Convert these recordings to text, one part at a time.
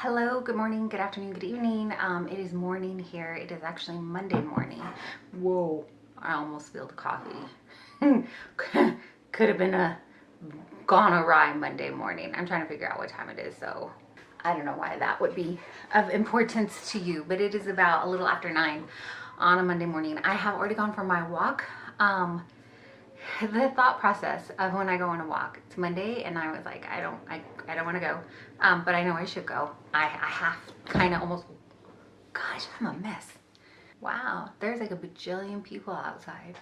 Hello, good morning, good afternoon, good evening. It is morning here. It is actually Monday morning. Whoa, I almost spilled coffee. Could have been a gone awry Monday morning. I'm trying to figure out what time it is, so I don't know why that would be of importance to you, but it is about a little after 9 on a Monday morning. I have already gone for my walk. The thought process of when I go on a walk, it's Monday and I was like, I don't want to go, but I know I should go. I have kind of almost, gosh, I'm a mess. Wow, there's like a bajillion people outside.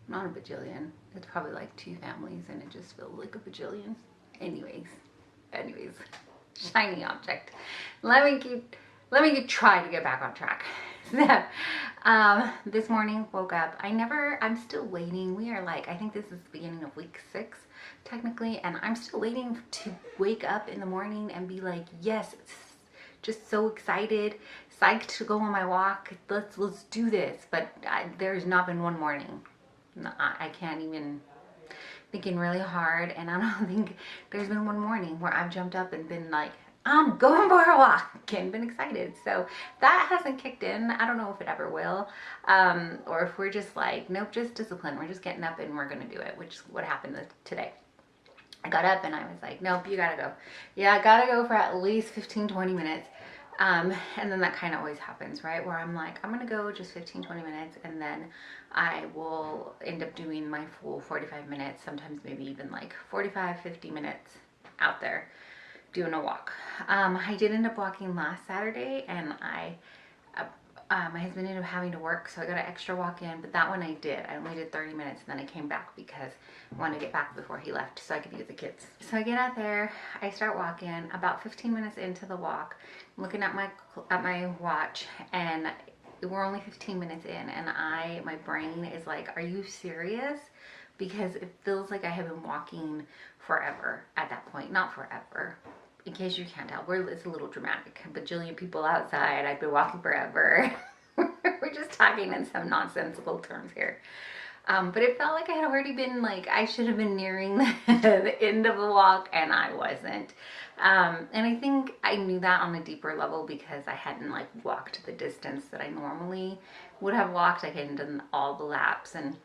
Not a bajillion, it's probably like 2 families and it just feels like a bajillion. Anyways, shiny object. Let me try to get back on track. So, this morning woke up. I'm still waiting. We are like, I think this is the beginning of week 6 technically, and I'm still waiting to wake up in the morning and be like, yes, just so excited, psyched to go on my walk. Let's do this. But there's not been one morning. No, I can't even, thinking really hard, and I don't think there's been one morning where I've jumped up and been like, I'm going for a walk and been excited. So that hasn't kicked in. I don't know if it ever will, or if we're just like, nope, just discipline. We're just getting up and we're gonna do it, which is what happened today. I got up and I was like, nope, you gotta go. Yeah, I gotta go for at least 15-20 minutes. And then that kind of always happens, right? Where I'm like, I'm gonna go just 15-20 minutes, and then I will end up doing my full 45 minutes, sometimes maybe even like 45-50 minutes out there doing a walk. I did end up walking last Saturday, and my husband ended up having to work, so I got an extra walk in, but that one I did. I only did 30 minutes, and then I came back because I wanted to get back before he left so I could be with the kids. So I get out there, I start walking. About 15 minutes into the walk, I'm looking at my watch, and we're only 15 minutes in, and my brain is like, are you serious? Because it feels like I have been walking forever at that point. Not forever, in case you can't tell, it's a little dramatic. A bajillion people outside. I've been walking forever. We're just talking in some nonsensical terms here. But it felt like I had already been, like, I should have been nearing the end of the walk, and I wasn't. And I think I knew that on a deeper level because I hadn't like walked the distance that I normally would have walked. I hadn't done all the laps, and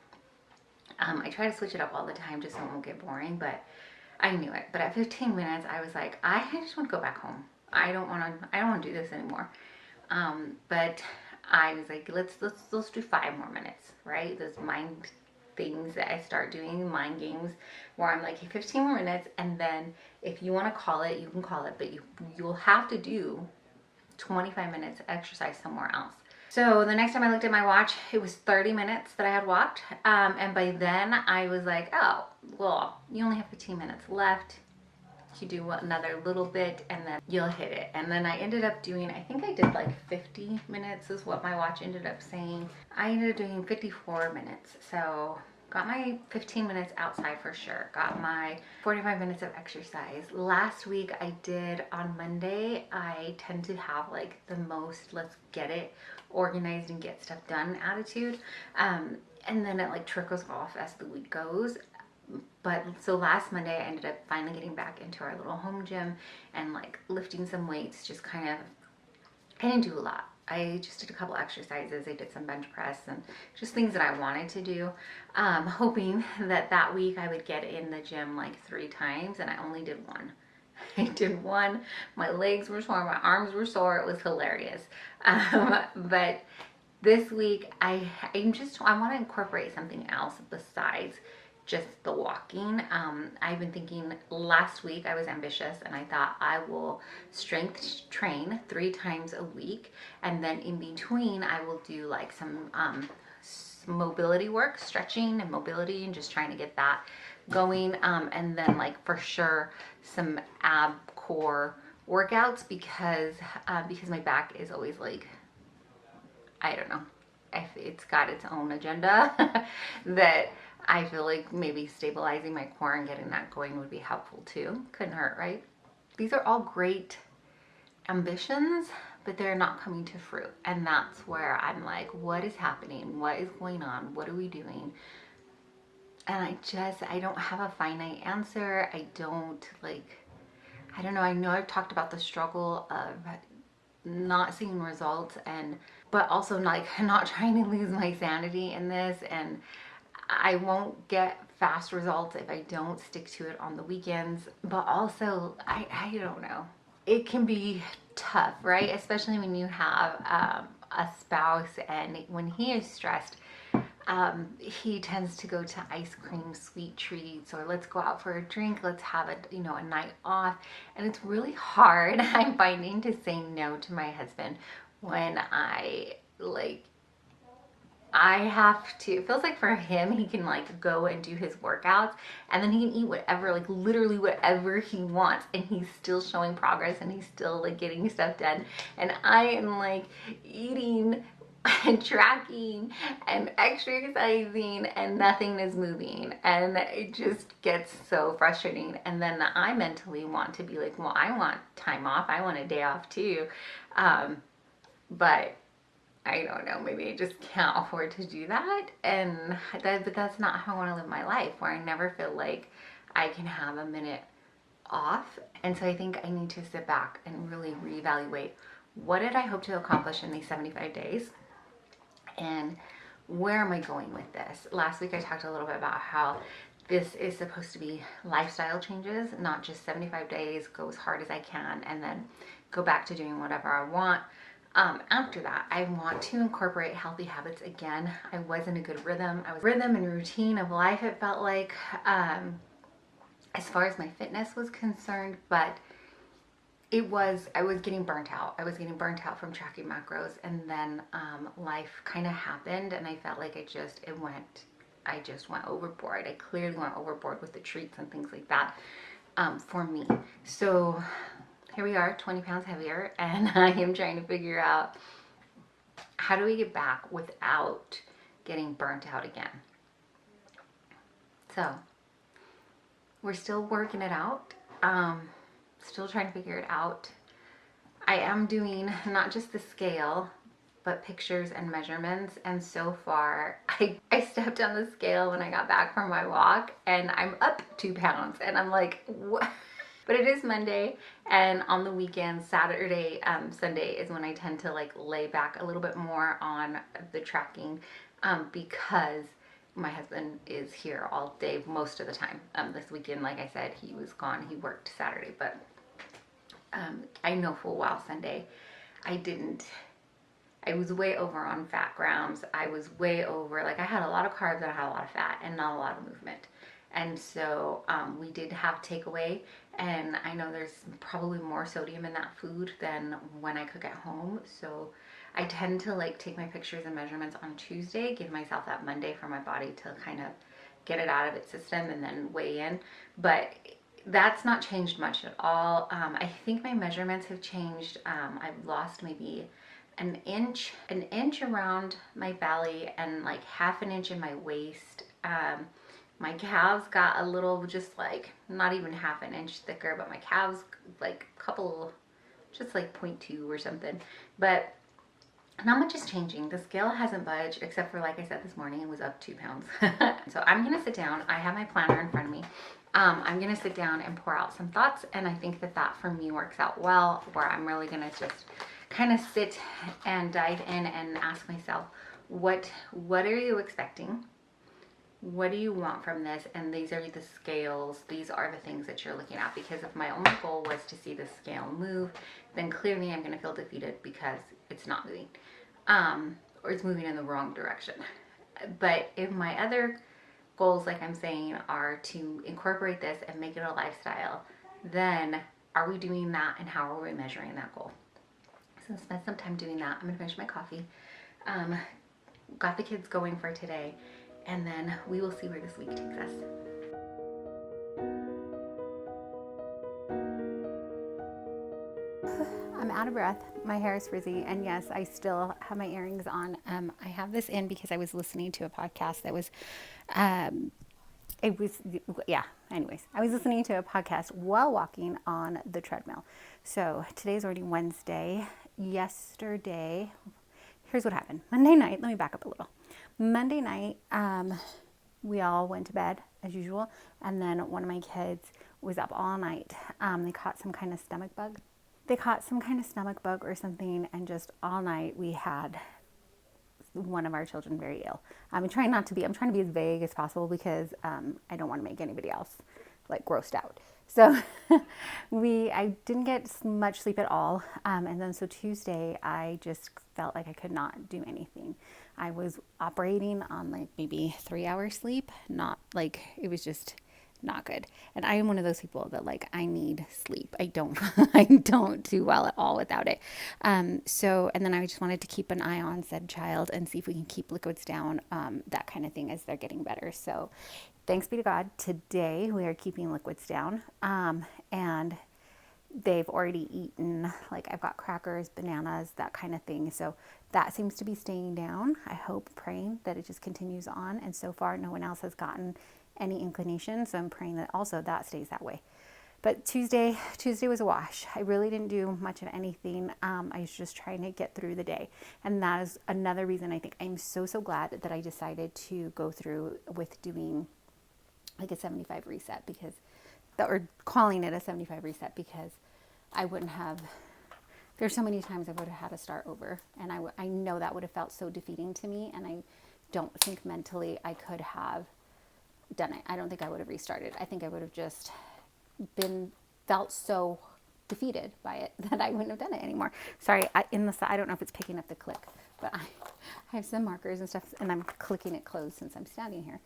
I try to switch it up all the time just so it won't get boring, but I knew it. But at 15 minutes, I was like, I just want to go back home. I don't want to do this anymore. But I was like, let's do 5 more minutes, right? Those mind things that I start doing, mind games, where I'm like, hey, 15 more minutes, and then if you want to call it, you can call it, but you'll have to do 25 minutes exercise somewhere else. So the next time I looked at my watch, it was 30 minutes that I had walked. And by then I was like, oh, well, you only have 15 minutes left. You do another little bit and then you'll hit it. And then I ended up doing, I think I did like 50 minutes is what my watch ended up saying. I ended up doing 54 minutes. So got my 15 minutes outside for sure. Got my 45 minutes of exercise. Last week I did, on Monday, I tend to have like the most let's get it organized and get stuff done attitude. And then it like trickles off as the week goes. But so last Monday I ended up finally getting back into our little home gym and like lifting some weights, just kind of, I didn't do a lot. I just did a couple exercises. I did some bench press and just things that I wanted to do. Hoping that week I would get in the gym like 3 times, and I only did 1. I did 1. My legs were sore, my arms were sore. It was hilarious. But this week I want to incorporate something else besides just the walking. I've been thinking, last week I was ambitious and I thought I will strength train 3 times a week, and then in between I will do like some mobility work, stretching and mobility, and just trying to get that going, and then like for sure some ab core workouts because my back is always like, I don't know, it's got its own agenda that I feel like maybe stabilizing my core and getting that going would be helpful too. Couldn't hurt, right? These are all great ambitions, but they're not coming to fruit. And that's where I'm like, what is happening? What is going on? What are we doing? And I don't have a finite answer. I don't like, I don't know. I know I've talked about the struggle of not seeing results, but also not trying to lose my sanity in this, and I won't get fast results if I don't stick to it on the weekends. But also, I don't know. It can be tough, right? Especially when you have a spouse, and when he is stressed, he tends to go to ice cream, sweet treats, or let's go out for a drink, let's have a night off. And it's really hard, I'm finding, to say no to my husband when I have to. It feels like for him, he can go and do his workouts, and then he can eat whatever, literally whatever he wants, and he's still showing progress, and he's still getting stuff done. And I am eating and tracking and exercising, and nothing is moving, and it just gets so frustrating. And then I mentally want to be well, I want time off, I want a day off too, but I don't know, maybe I just can't afford to do that. But that's not how I want to live my life, where I never feel like I can have a minute off. And so I think I need to sit back and really reevaluate, what did I hope to accomplish in these 75 days? And where am I going with this? Last week I talked a little bit about how this is supposed to be lifestyle changes, not just 75 days, go as hard as I can, and then go back to doing whatever I want. After that, I want to incorporate healthy habits again. I was in a good rhythm. I was rhythm and routine of life, it felt like, as far as my fitness was concerned, but I was getting burnt out. I was getting burnt out from tracking macros, and then life kind of happened, and I felt like I just went overboard. I clearly went overboard with the treats and things like that, for me. So here we are, 20 pounds heavier, and I am trying to figure out, how do we get back without getting burnt out again? So we're still working it out. Still trying to figure it out. I am doing not just the scale, but pictures and measurements. And so far, I stepped on the scale when I got back from my walk, and I'm up 2 pounds. And I'm like, what? But it is Monday, and on the weekend, Saturday, Sunday is when I tend to lay back a little bit more on the tracking, because my husband is here all day most of the time. This weekend, like I said, he was gone. He worked Saturday, but I know full well Sunday I was way over on fat grams. I was way over, I had a lot of carbs and I had a lot of fat and not a lot of movement. And so we did have takeaway, and I know there's probably more sodium in that food than when I cook at home. So I tend to take my pictures and measurements on Tuesday, give myself that Monday for my body to kind of get it out of its system and then weigh in. But that's not changed much at all. I think my measurements have changed. I've lost maybe an inch around my belly, and half an inch in my waist. My calves got a little, just not even half an inch thicker, but my calves couple, just 0.2 or something. But not much is changing. The scale hasn't budged, except for, like I said, this morning it was up 2 pounds. So I'm gonna sit down. I have my planner in front of me. I'm gonna sit down and pour out some thoughts, and I think that for me works out well, where I'm really gonna just kind of sit and dive in and ask myself, what are you expecting? What do you want from this? And these are the scales. These are the things that you're looking at. Because if my only goal was to see the scale move, then clearly I'm going to feel defeated because it's not moving, or it's moving in the wrong direction. But if my other goals, like I'm saying, are to incorporate this and make it a lifestyle, then are we doing that, and how are we measuring that goal? So spend some time doing that. I'm going to finish my coffee. Got the kids going for today, and then we will see where this week takes us. I'm out of breath. My hair is frizzy, and yes, I still have my earrings on. I have this in because I was listening to a podcast that was, anyways, I was listening to a podcast while walking on the treadmill. So today's already Wednesday. Yesterday, here's what happened. Monday night, let me back up a little. Monday night, we all went to bed as usual, and then one of my kids was up all night. They caught some kind of stomach bug. They caught some kind of stomach bug or something, and just all night we had one of our children very ill. I'm trying to be as vague as possible because I don't want to make anybody else like grossed out. So I didn't get much sleep at all. And then so Tuesday, I just felt like I could not do anything. I was operating on like maybe 3 hours sleep, not like, it was just not good. And I am one of those people that like, I need sleep. I don't, I don't do well at all without it. And then I just wanted to keep an eye on said child and see if we can keep liquids down, that kind of thing as they're getting better. So thanks be to God, today we are keeping liquids down. And they've already eaten, like I've got crackers, bananas, that kind of thing. So that seems to be staying down. I hope, praying that it just continues on. And so far, no one else has gotten any inclination. So I'm praying that also that stays that way. But Tuesday was a wash. I really didn't do much of anything. I was just trying to get through the day. And that is another reason I think I'm so glad that I decided to go through with doing like a 75 reset, because, or calling it a 75 reset, because I wouldn't have, there's so many times I would have had to start over. And I know that would have felt so defeating to me. And I don't think mentally I could have done it. I don't think I would have restarted. I think I would have just felt so defeated by it that I wouldn't have done it anymore. Sorry, I don't know if it's picking up the click, but I have some markers and stuff, and I'm clicking it closed since I'm standing here.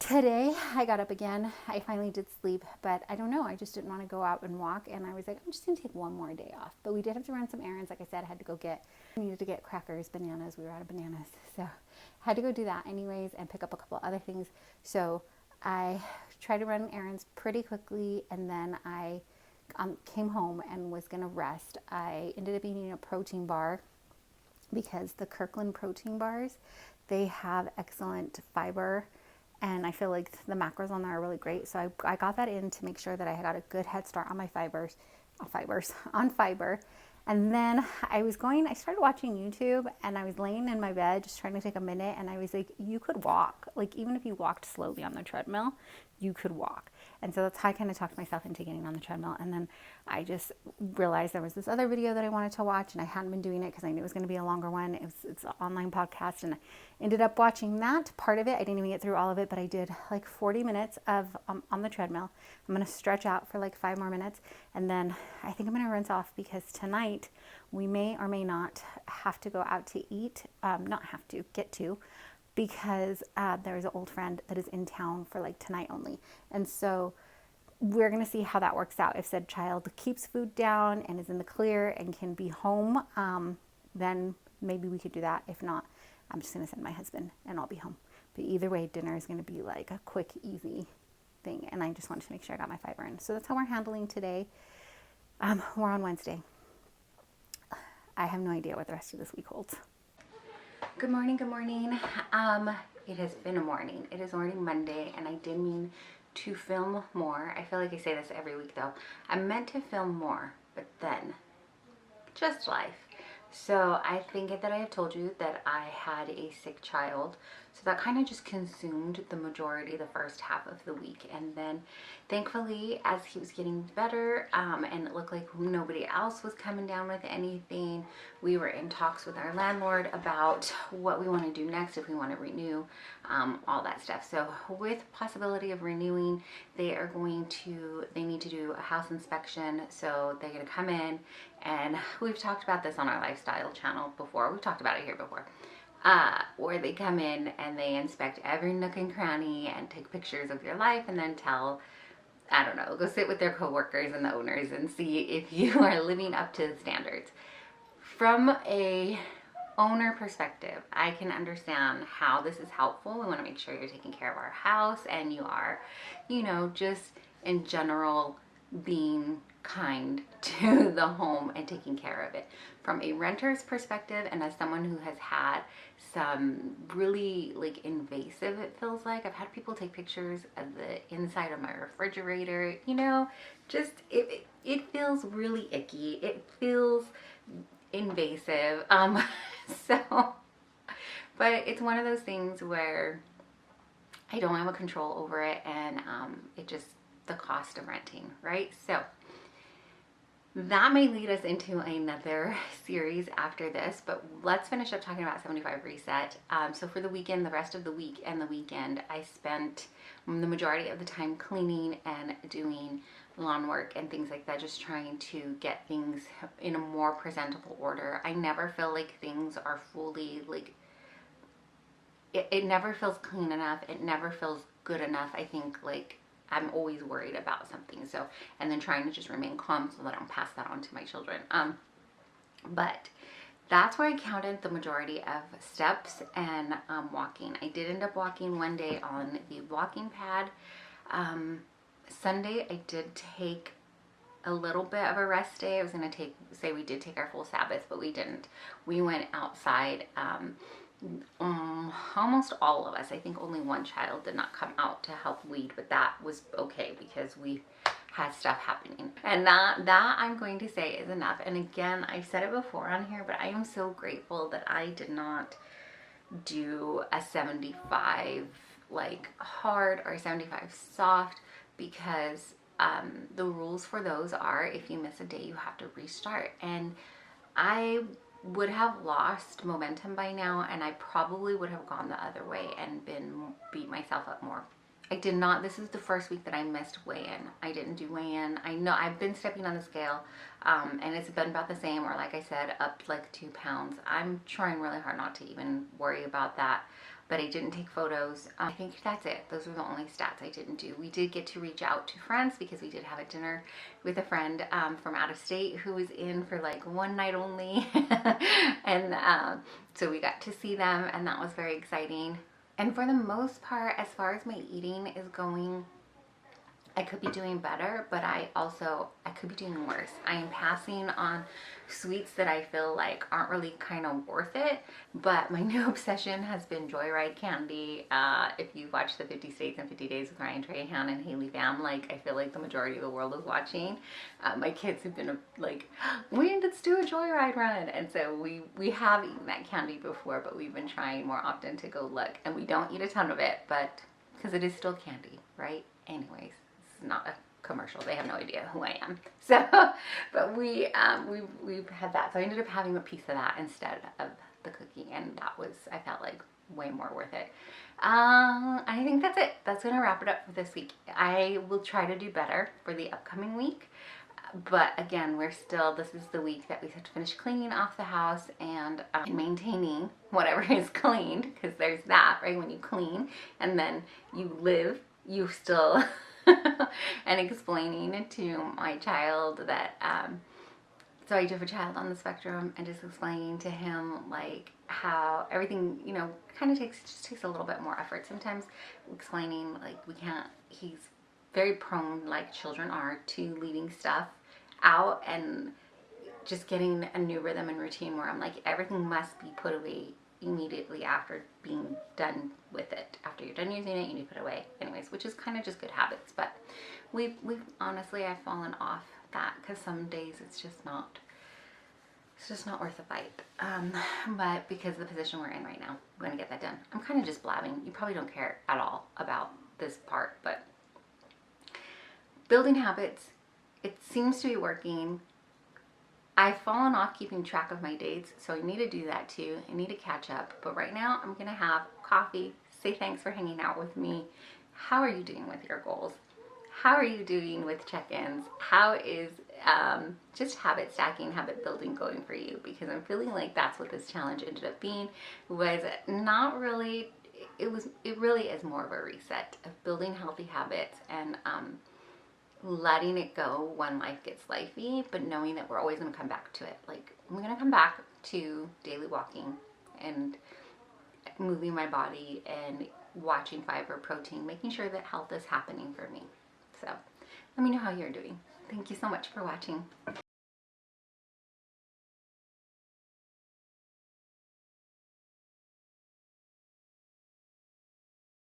Today, I got up again. I finally did sleep, but I don't know. I just didn't want to go out and walk, and I was like, I'm just going to take one more day off. But we did have to run some errands. Like I said, I needed to get crackers, bananas. We were out of bananas. So I had to go do that anyways and pick up a couple other things. So I tried to run errands pretty quickly, and then I came home and was going to rest. I ended up eating a protein bar because the Kirkland protein bars, they have excellent fiber, and I feel like the macros on there are really great. So I got that in to make sure that I got a good head start on my fiber. And then I started watching YouTube, and I was laying in my bed just trying to take a minute, and I was like, you could walk. Like, even if you walked slowly on the treadmill, you could walk. And so that's how I kind of talked myself into getting on the treadmill. And then I just realized there was this other video that I wanted to watch, and I hadn't been doing it because I knew it was going to be a longer one. It's an online podcast, and I ended up watching that part of it. I didn't even get through all of it, but I did like 40 minutes of on the treadmill. I'm going to stretch out for like 5 more minutes, and then I think I'm going to rinse off, because tonight we may or may not have to go out to eat. Get to, because there's an old friend that is in town for like tonight only. And so we're going to see how that works out. If said child keeps food down and is in the clear and can be home, then maybe we could do that. If not, I'm just going to send my husband and I'll be home. But either way, dinner is going to be like a quick, easy thing. And I just wanted to make sure I got my fiber in. So that's how we're handling today. We're on Wednesday. I have no idea what the rest of this week holds. Good morning, good morning. It has been a morning. It is already Monday, and I did mean to film more. I feel like I say this every week though. I meant to film more, but then just life. So I think that I have told you that I had a sick child. So that kind of just consumed the majority, the first half of the week. And then thankfully, as he was getting better, and it looked like nobody else was coming down with anything, we were in talks with our landlord about what we want to do next, if we want to renew, all that stuff. So with possibility of renewing, they need to do a house inspection. So they're going to come in, and we've talked about this on our lifestyle channel before. We've talked about it here before. Where they come in and they inspect every nook and cranny and take pictures of your life, and then go sit with their coworkers and the owners and see if you are living up to the standards. From a owner perspective, I can understand how this is helpful. We want to make sure you're taking care of our house, and you are, just in general being kind to the home and taking care of it. From a renter's perspective, and as someone who has had some really invasive, it feels like, I've had people take pictures of the inside of my refrigerator, just it feels really icky. It feels invasive. But it's one of those things where I don't have a control over it, and the cost of renting, right? So that may lead us into another series after this, but let's finish up talking about 75 Reset. So for the weekend, the rest of the week and the weekend, I spent the majority of the time cleaning and doing lawn work and things like that, just trying to get things in a more presentable order. I never feel like things are fully, like, it never feels clean enough. It never feels good enough. I think, like, I'm always worried about something. So, and then trying to just remain calm so that I don't pass that on to my children. But that's where I counted the majority of steps and walking. I did end up walking one day on the walking pad. Sunday, I did take a little bit of a rest day. I was going to say we did take our full Sabbath, but we didn't. We went outside. Almost all of us, I think only one child did not come out to help weed, but that was okay because we had stuff happening. And that I'm going to say is enough. And again, I've said it before on here, but I am so grateful that I did not do a 75 like hard or 75 soft, because the rules for those are if you miss a day, you have to restart. And I would have lost momentum by now, and I probably would have gone the other way and beat myself up more. I did not. This is the first week that I missed weigh-in. I didn't do weigh-in. I know I've been stepping on the scale, and it's been about the same, or like I said, up like 2 pounds. I'm trying really hard not to even worry about that, but I didn't take photos. I think that's it. Those were the only stats I didn't do. We did get to reach out to friends because we did have a dinner with a friend from out of state who was in for like one night only. And so we got to see them, and that was very exciting. And for the most part, as far as my eating is going, I could be doing better, but I could be doing worse. I am passing on sweets that I feel like aren't really kind of worth it, but my new obsession has been Joyride candy. If you watch the 50 States and 50 Days with Ryan Trahan and Haley Pham, like, I feel like the majority of the world is watching. My kids have been like, let's do a Joyride run. And so we have eaten that candy before, but we've been trying more often to go look. And we don't eat a ton of it, but because it is still candy, right? Anyways. Not a commercial. They have no idea who I am. So, but we've had that. So I ended up having a piece of that instead of the cookie, and that was, I felt like, way more worth it. I think that's it. That's gonna wrap it up for this week. I will try to do better for the upcoming week. But again, this is the week that we have to finish cleaning off the house and maintaining whatever is cleaned, because there's that, right? When you clean and then you live, you still and explaining to my child that so I do have a child on the spectrum, and just explaining to him like how everything, kind of takes a little bit more effort sometimes. Explaining like he's very prone, like children are, to leaving stuff out and just getting a new rhythm and routine where I'm like, everything must be put away immediately after being done with it. After you're done using it, you need to put it away. Anyways, which is kind of just good habits. But we've honestly, I've fallen off that because some days it's just not worth the fight. But because of the position we're in right now, I'm gonna get that done. I'm kind of just blabbing. You probably don't care at all about this part, but building habits, it seems to be working. I've fallen off keeping track of my dates, so I need to do that too. I need to catch up. But right now, I'm going to have coffee, say thanks for hanging out with me. How are you doing with your goals? How are you doing with check-ins? How is just habit stacking, habit building going for you? Because I'm feeling like that's what this challenge ended up being. Was not really, it really is more of a reset of building healthy habits and letting it go when life gets lifey, but knowing that we're always going to come back to it. Like, I'm going to come back to daily walking and moving my body and watching fiber, protein, making sure that health is happening for me. So let me know how you're doing. Thank you so much for watching.